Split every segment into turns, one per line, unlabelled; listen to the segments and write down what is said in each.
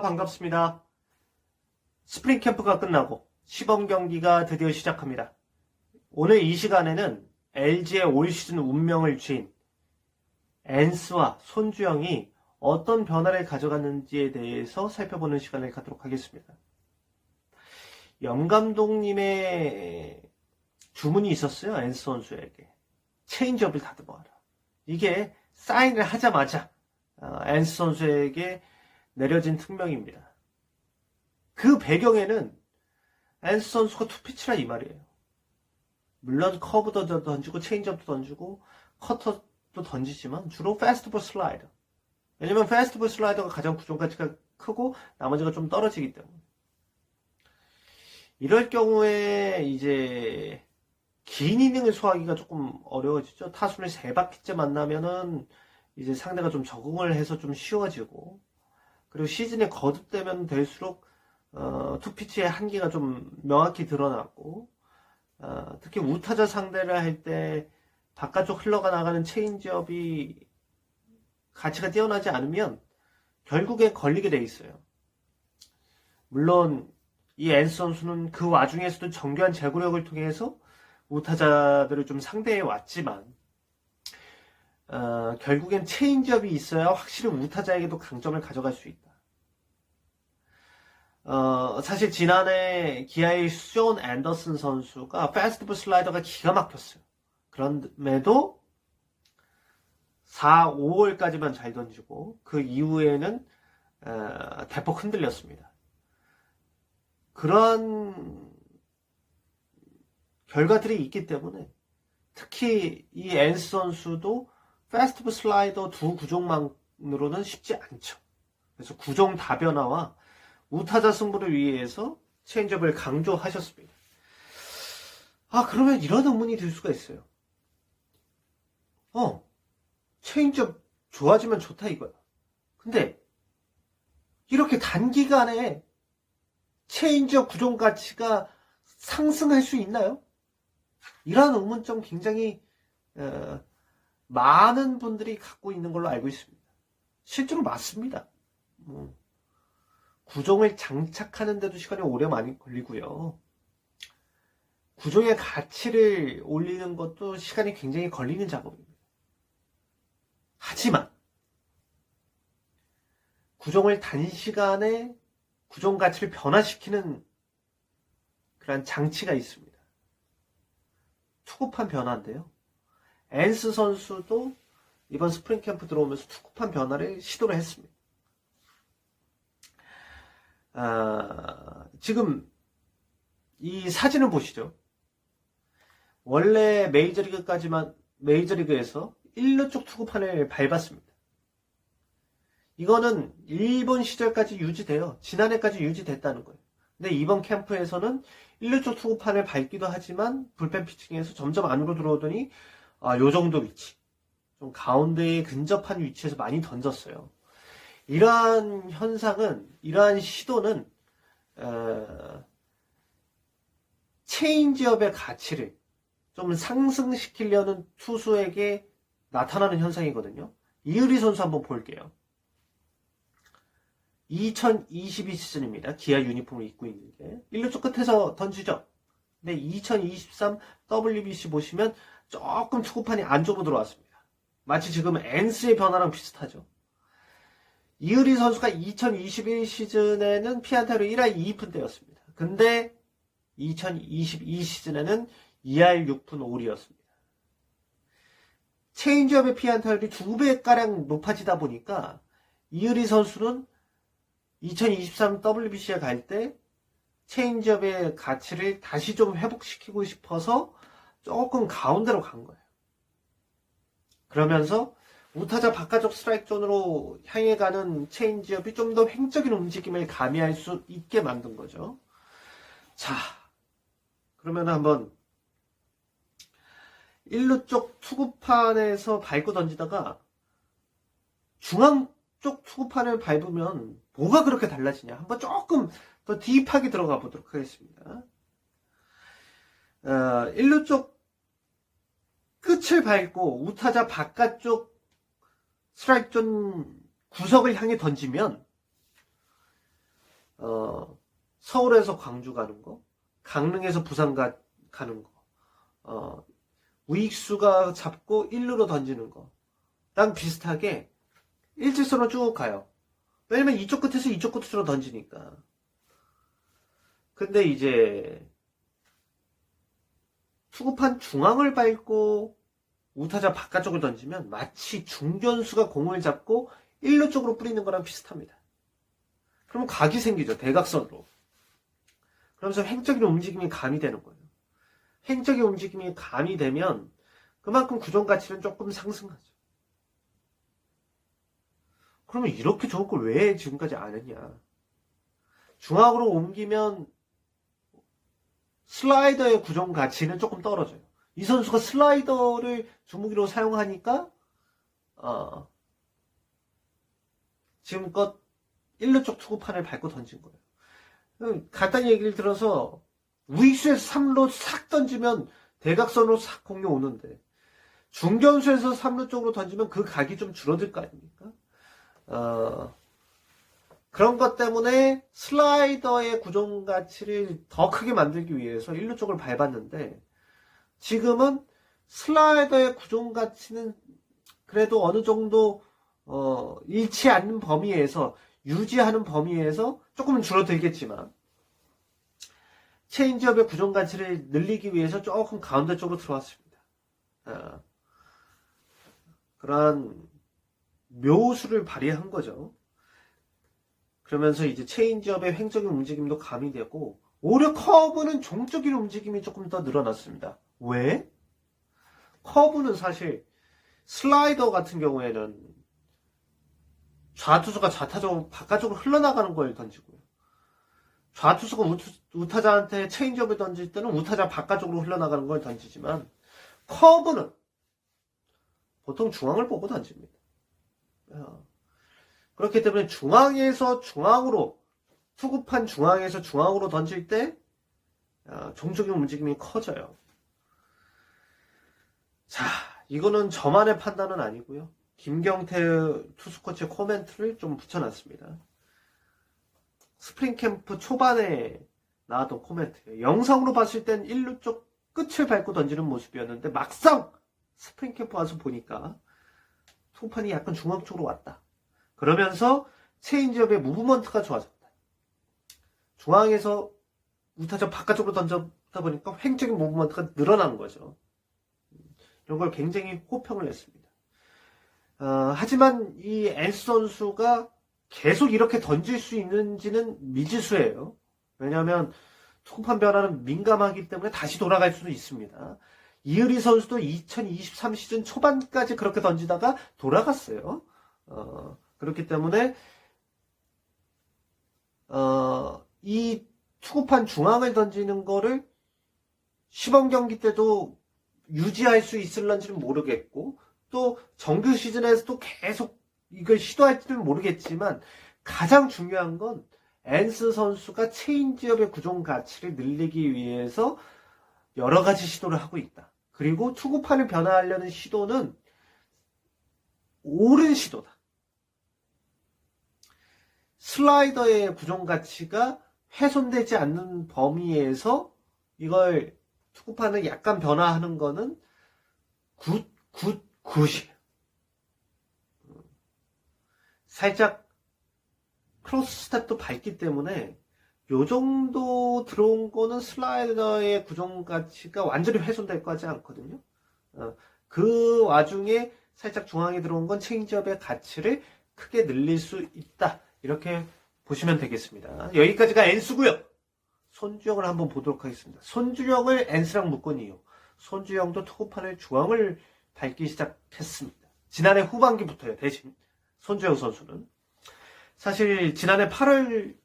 반갑습니다. 스프링 캠프가 끝나고 시범 경기가 드디어 시작합니다. 오늘 이 시간에는 LG의 올 시즌 운명을 쥔 엔스와 손주영이 어떤 변화를 가져갔는지에 대해서 살펴보는 시간을 갖도록 하겠습니다. 염 감독님의 주문이 있었어요. 엔스 선수에게. 체인지업을 다듬어라. 이게 사인을 하자마자 엔스 선수에게 내려진 특명입니다. 그 배경에는 엔스 선수가 투피치라 이 말이에요. 물론 커브도 던지고 체인지업도 던지고 커터도 던지지만 주로 패스트볼 슬라이더. 왜냐면 패스트볼 슬라이더가 가장 구종 가치가 크고 나머지가 좀 떨어지기 때문에. 이럴 경우에 이제 긴 이닝을 소화하기가 조금 어려워지죠. 타순을 3바퀴째 만나면은 이제 상대가 좀 적응을 해서 좀 쉬워지고, 그리고 시즌에 거듭되면 될수록 투피치의 한계가 좀 명확히 드러났고, 특히 우타자 상대를 할 때 바깥쪽 흘러가 나가는 체인지업이 가치가 뛰어나지 않으면 결국에 걸리게 돼 있어요. 물론 이 엔스 선수는 그 와중에서도 정교한 제구력을 통해서 우타자들을 좀 상대해 왔지만 결국엔 체인지업이 있어야 확실히 우타자에게도 강점을 가져갈 수 있다. 사실 지난해 기아의 쇼온 앤더슨 선수가 패스트볼 슬라이더가 기가 막혔어요. 그럼에도 4, 5월까지만 잘 던지고 그 이후에는 대폭 흔들렸습니다. 그런 결과들이 있기 때문에 특히 이 엔스 선수도 패스트볼 슬라이더 두 구종만으로는 쉽지 않죠. 그래서 구종 다변화와 우타자 승부를 위해서 체인지업을 강조하셨습니다. 그러면 이런 의문이 들 수가 있어요. 체인지업 좋아지면 좋다 이거야. 근데 이렇게 단기간에 체인지업 구종 가치가 상승할 수 있나요? 이러한 의문점 굉장히 많은 분들이 갖고 있는 걸로 알고 있습니다. 실제로 맞습니다. 구종을 장착하는 데도 시간이 오래 많이 걸리고요. 구종의 가치를 올리는 것도 시간이 굉장히 걸리는 작업입니다. 하지만 구종을 단시간에 구종 가치를 변화시키는 그런 장치가 있습니다. 투구판 변화인데요. 엔스 선수도 이번 스프링 캠프 들어오면서 투구판 변화를 시도를 했습니다. 지금 이 사진을 보시죠. 원래 메이저리그에서 1루 쪽 투구판을 밟았습니다. 이거는 일본 시절까지 유지돼요. 지난해까지 유지됐다는 거예요. 근데 이번 캠프에서는 1루 쪽 투구판을 밟기도 하지만 불펜 피칭에서 점점 안으로 들어오더니 요 정도 위치, 좀 가운데에 근접한 위치에서 많이 던졌어요. 이러한 현상은, 이러한 시도는 체인지업의 가치를 좀 상승시키려는 투수에게 나타나는 현상이거든요. 이의리 선수 한번 볼게요. 2022 시즌입니다. 기아 유니폼을 입고 있는 게 1루 쪽 끝에서 던지죠. 근데 2023 WBC 보시면 조금 투구판이 안쪽으로 들어왔습니다. 마치 지금 엔스의 변화랑 비슷하죠. 이의리 선수가 2021 시즌에는 피안타로 1할 2푼 대였습니다. 근데 2022 시즌에는 2할 6푼 5리였습니다. 체인지업의 피안타율이 2배가량 높아지다 보니까 이의리 선수는 2023 WBC에 갈 때 체인지업의 가치를 다시 좀 회복시키고 싶어서 조금 가운데로 간 거예요. 그러면서 우타자 바깥쪽 스트라이크 존으로 향해 가는 체인지업이 좀 더 횡적인 움직임을 가미할 수 있게 만든 거죠. 자, 그러면 한번 1루 쪽 투구판에서 밟고 던지다가 중앙 쪽 투구판을 밟으면 뭐가 그렇게 달라지냐? 한번 조금 더 딥하게 들어가 보도록 하겠습니다. 1루 쪽 끝을 밟고 우타자 바깥쪽 스트라이크 존 구석을 향해 던지면 서울에서 광주 가는 거, 강릉에서 부산 가는 거, 우익수가 잡고 1루로 던지는 거랑 비슷하게 일직선으로 쭉 가요. 왜냐면 이쪽 끝에서 이쪽 끝으로 던지니까. 근데 이제 투구판 중앙을 밟고 우타자 바깥쪽을 던지면 마치 중견수가 공을 잡고 1루 쪽으로 뿌리는 거랑 비슷합니다. 그러면 각이 생기죠. 대각선으로. 그러면서 횡적인 움직임이 가미되는 거예요. 횡적인 움직임이 가미되면 그만큼 구종 가치는 조금 상승하죠. 그러면 이렇게 좋은 걸 왜 지금까지 안 했냐? 중앙으로 옮기면 슬라이더의 구종 가치는 조금 떨어져요. 이 선수가 슬라이더를 주무기로 사용하니까 지금껏 1루 쪽 투구판을 밟고 던진 거예요. 간단히 얘기를 들어서 우익수에서 3루 싹 던지면 대각선으로 싹 공이 오는데 중견수에서 3루 쪽으로 던지면 그 각이 좀 줄어들 거 아닙니까? 그런 것 때문에 슬라이더의 구종 가치를 더 크게 만들기 위해서 1루 쪽을 밟았는데 지금은 슬라이더의 구종 가치는 그래도 어느 정도 잃지 않는 범위에서 유지하는 범위에서 조금은 줄어들겠지만 체인지업의 구종 가치를 늘리기 위해서 조금 가운데 쪽으로 들어왔습니다. 그러한 묘수를 발휘한 거죠. 그러면서 이제 체인지업의 횡적인 움직임도 가미되고 오히려 커브는 종적인 움직임이 조금 더 늘어났습니다. 왜? 커브는 사실 슬라이더 같은 경우에는 좌투수가 좌타적으로 바깥쪽으로 흘러나가는 걸 던지고요. 좌투수가 우타자한테 체인지업을 던질 때는 우타자 바깥쪽으로 흘러나가는 걸 던지지만 커브는 보통 중앙을 보고 던집니다. 그렇기 때문에 중앙에서 중앙으로 투구판 중앙에서 중앙으로 던질 때 종적인 움직임이 커져요. 자, 이거는 저만의 판단은 아니고요. 김경태 투수코치의 코멘트를 좀 붙여놨습니다. 스프링 캠프 초반에 나왔던 코멘트예요. 영상으로 봤을 땐 1루 쪽 끝을 밟고 던지는 모습이었는데 막상 스프링 캠프 와서 보니까 투구판이 약간 중앙 쪽으로 왔다. 그러면서 체인지업의 무브먼트가 좋아졌다. 중앙에서 우타자 바깥쪽으로 던졌다 보니까 횡적인 무브먼트가 늘어난 거죠. 이런 걸 굉장히 호평을 했습니다. 하지만 이 앤스 선수가 계속 이렇게 던질 수 있는지는 미지수예요. 왜냐하면 투구판 변화는 민감하기 때문에 다시 돌아갈 수도 있습니다. 이의리 선수도 2023 시즌 초반까지 그렇게 던지다가 돌아갔어요. 그렇기 때문에 이 투구판 중앙을 던지는 거를 시범 경기 때도 유지할 수 있을런지는 모르겠고 또 정규 시즌에서도 계속 이걸 시도할지는 모르겠지만 가장 중요한 건 앤스 선수가 체인지업의 구종 가치를 늘리기 위해서 여러 가지 시도를 하고 있다. 그리고 투구판을 변화하려는 시도는 옳은 시도다. 슬라이더의 구종 가치가 훼손되지 않는 범위에서 이걸 투구판을 약간 변화하는 거는 굿이에요. 살짝 크로스 스텝도 밟기 때문에 요 정도 들어온 거는 슬라이더의 구종 가치가 완전히 훼손될 거 같지 않거든요. 그 와중에 살짝 중앙에 들어온 건 체인지업의 가치를 크게 늘릴 수 있다. 이렇게 보시면 되겠습니다. 여기까지가 앤스고요. 손주영을 한번 보도록 하겠습니다. 손주영을 앤스랑 묶은 이유. 손주영도 투구판을 중앙을 밟기 시작했습니다. 지난해 후반기부터요. 대신 손주영 선수는 사실 지난해 8월에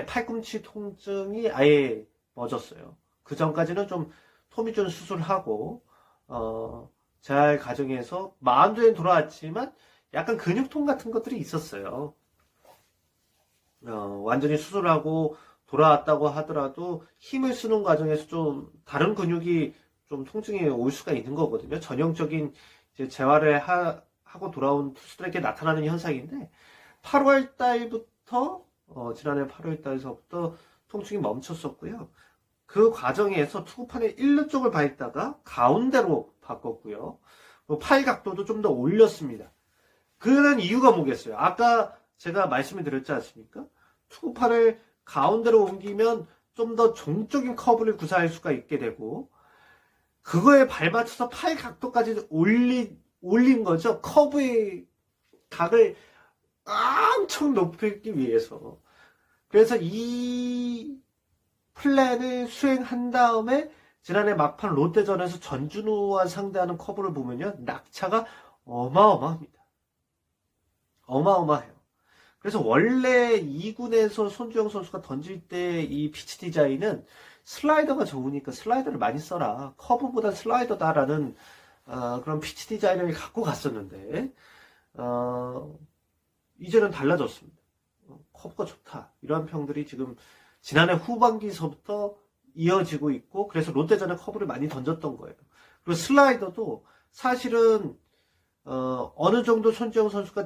팔꿈치 통증이 아예 멎었어요. 그 전까지는 좀 토미존 수술하고 잘 가정해서 마운드에 돌아왔지만 약간 근육통 같은 것들이 있었어요. 완전히 수술하고 돌아왔다고 하더라도 힘을 쓰는 과정에서 좀 다른 근육이 좀 통증이 올 수가 있는 거거든요. 전형적인 이제 재활을 하고 돌아온 투수들에게 나타나는 현상인데 8월 달부터 지난해 8월 달서부터 통증이 멈췄었고요. 그 과정에서 투구판의 1루 쪽을 밟다가 가운데로 바꿨고요. 팔 각도도 좀 더 올렸습니다. 그런 이유가 뭐겠어요? 아까 제가 말씀을 드렸지 않습니까? 투구판을 가운데로 옮기면 좀 더 종적인 커브를 구사할 수가 있게 되고, 그거에 발맞춰서 팔 각도까지 올린 거죠. 커브의 각을 엄청 높이기 위해서. 그래서 이 플랜을 수행한 다음에 지난해 막판 롯데전에서 전준우와 상대하는 커브를 보면요, 낙차가 어마어마합니다. 어마어마해요. 그래서 원래 2군에서 손주영 선수가 던질 때 이 피치 디자인은 슬라이더가 좋으니까 슬라이더를 많이 써라, 커브보다 슬라이더다라는 그런 피치 디자인을 갖고 갔었는데, 이제는 달라졌습니다. 커브가 좋다, 이러한 평들이 지금 지난해 후반기서부터 이어지고 있고, 그래서 롯데전에 커브를 많이 던졌던 거예요. 그리고 슬라이더도 사실은 어느 정도 손주영 선수가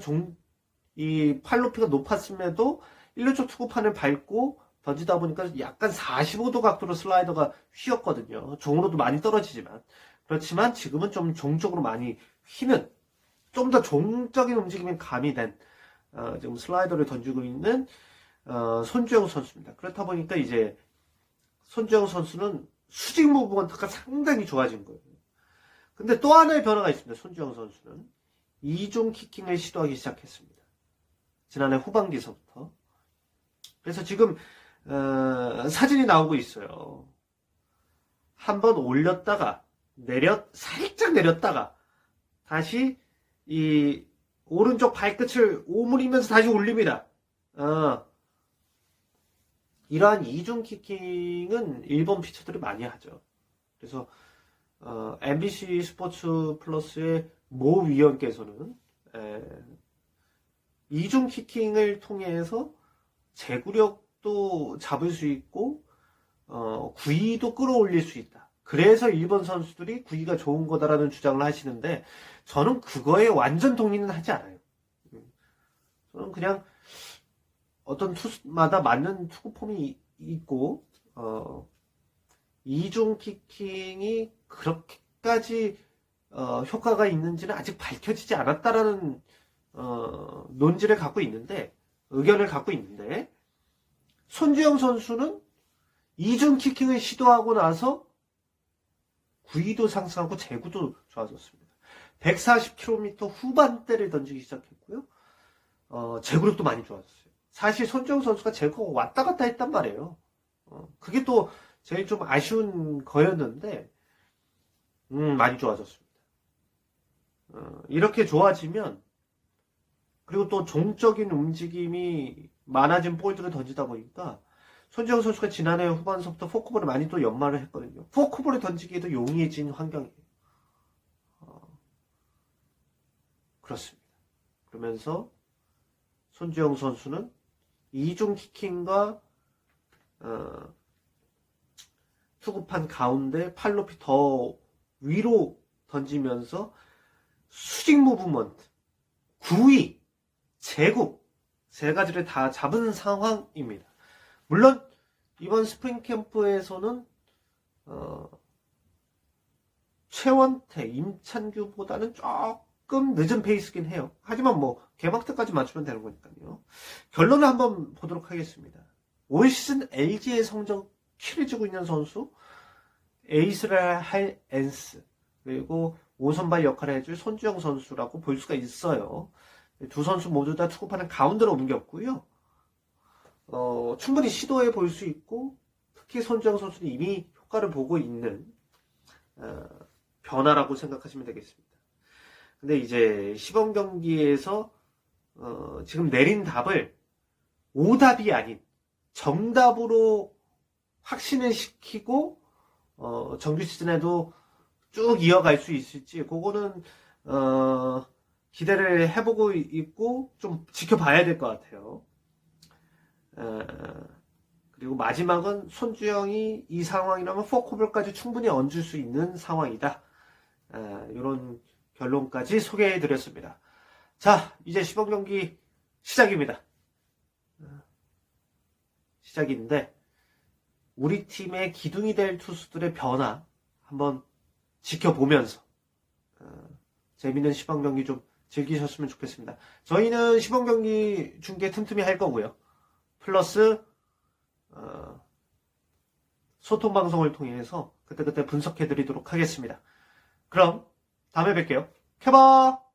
이 팔 높이가 높았음에도 1루 쪽 투구판을 밟고 던지다 보니까 약간 45도 각도로 슬라이더가 휘었거든요. 종으로도 많이 떨어지지만. 그렇지만 지금은 좀 종적으로 많이 휘는, 좀 더 종적인 움직임이 가미된 지금 슬라이더를 던지고 있는 손주영 선수입니다. 그렇다 보니까 이제 손주영 선수는 수직 무브먼트가 상당히 좋아진 거예요. 근데 또 하나의 변화가 있습니다. 손주영 선수는 이중 키킹을 시도하기 시작했습니다. 지난해 후반기서부터. 그래서 지금 사진이 나오고 있어요. 한번 올렸다가 살짝 내렸다가 다시 이 오른쪽 발끝을 오므리면서 다시 올립니다. 이러한 이중 키킹은 일본 피처들이 많이 하죠. 그래서 MBC 스포츠 플러스의 모 위원께서는 이중 키킹을 통해서 제구력도 잡을 수 있고 구위도 끌어올릴 수 있다. 그래서 일본 선수들이 구위가 좋은 거다라는 주장을 하시는데, 저는 그거에 완전 동의는 하지 않아요. 저는 그냥 어떤 투수마다 맞는 투구 폼이 있고, 이중 키킹이 그렇게까지 효과가 있는지는 아직 밝혀지지 않았다라는 논지를 갖고 있는데, 의견을 갖고 있는데, 손주영 선수는 이중 키킹을 시도하고 나서 구위도 상승하고 제구도 좋아졌습니다. 140km 후반대를 던지기 시작했고요. 제구력도 많이 좋아졌어요. 사실 손주영 선수가 제구가 왔다 갔다 했단 말이에요. 그게 또 제일 좀 아쉬운 거였는데, 많이 좋아졌습니다. 이렇게 좋아지면, 그리고 또 종적인 움직임이 많아진 볼들을 던지다 보니까 손주영 선수가 지난해 후반서부터 포크볼을 많이 또 연마를 했거든요. 포크볼을 던지기에도 용이해진 환경이에요. 그렇습니다. 그러면서 손주영 선수는 이중 키킹과 투구판 가운데 팔 높이 더 위로 던지면서 수직 무브먼트, 구위, 제구, 세 가지를 다 잡은 상황입니다. 물론 이번 스프링 캠프에서는 최원태, 임찬규보다는 조금 늦은 페이스긴 해요. 하지만 뭐 개막 때까지 맞추면 되는 거니까요. 결론을 한번 보도록 하겠습니다. 올 시즌 LG의 성적 키를 고 있는 선수, 에이스를 할 엔스, 그리고 5선발 역할을 해줄 손주영 선수라고 볼 수가 있어요. 두 선수 모두 다 투구판을 가운데로 옮겼고요. 충분히 시도해 볼 수 있고, 특히 손주영 선수는 이미 효과를 보고 있는 변화라고 생각하시면 되겠습니다. 근데 이제 시범 경기에서 지금 내린 답을 오답이 아닌 정답으로 확신을 시키고 정규 시즌에도 쭉 이어갈 수 있을지, 그거는 기대를 해보고 있고 좀 지켜봐야 될 것 같아요. 그리고 마지막은 손주영이 이 상황이라면 포크볼까지 충분히 얹을 수 있는 상황이다. 이런 결론까지 소개해드렸습니다. 자, 이제 시범 경기 시작입니다. 시작인데 우리 팀의 기둥이 될 투수들의 변화 한번 지켜보면서 재밌는 시범 경기 좀 즐기셨으면 좋겠습니다. 저희는 시범 경기 중계 틈틈이 할 거고요. 플러스 소통 방송을 통해서 그때그때 분석해드리도록 하겠습니다. 그럼 다음에 뵐게요. 켜봐!